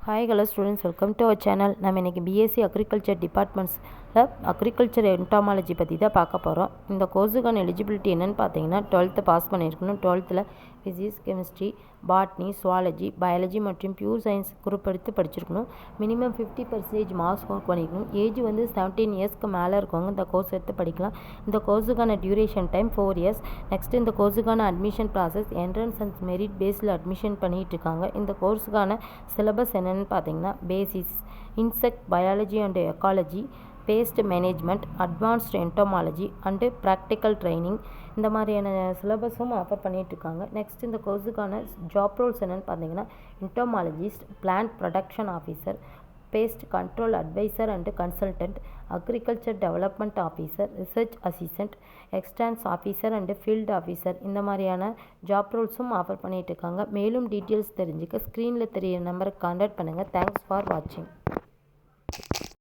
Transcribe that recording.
Hi hello students, welcome to our channel. நம்ம இன்றைக்கி BSc agriculture டிபார்ட்மெண்ட்ஸில் அக்ரிகல்ச்சர் என்டாமாலஜி பற்றி தான் பார்க்க போகிறோம். இந்த கோர்ஸுக்கான எலிஜிபிலிட்டி என்னென்னு பார்த்தீங்கன்னா 12th பாஸ் பண்ணியிருக்கணும். 12th physics, chemistry, botany, zoology, biology மற்றும் பியூர் சயின்ஸ் குரூப் எடுத்து படிச்சிருக்கணும். மினிமம் 50% மார்க்ஸ் ஸ்கோர் பண்ணிக்கணும். ஏஜ் வந்து 17 இயர்ஸ்க்கு மேலே இருக்கவங்க இந்த கோர்ஸ் எடுத்து படிக்கலாம். இந்த கோர்ஸுக்கான டியூரேஷன் டைம் 4 இயர்ஸ். நெக்ஸ்ட் இந்த கோர்ஸுக்கான admission process entrance and merit பேஸில் அட்மிஷன் பண்ணிகிட்டு இருக்காங்க. இந்த கோர்ஸுக்கான சிலபஸ் என்னென்னு பார்த்தீங்கன்னா basics, insect biology and ecology, pest management, advanced entomology and practical training, இந்த மாதிரியான சிலபஸும் ஆஃபர் பண்ணிகிட்ருக்காங்க. நெக்ஸ்ட் இந்த கோர்ஸுக்கான ஜாப் ரோல்ஸ் என்னென்னு பார்த்தீங்கன்னா entomologist, plant production officer, pest control adviser and consultant, agriculture development officer, research assistant, extension officer and field officer, இந்த மாதிரியான job ரோல்ஸும் offer பண்ணிகிட்டு இருக்காங்க. மேலும் டீட்டெயில்ஸ் தெரிஞ்சுக்க ஸ்க்ரீனில் தெரியிற நம்பருக்கு கான்டாக்ட் பண்ணுங்கள். தேங்க்ஸ் ஃபார் வாட்சிங்.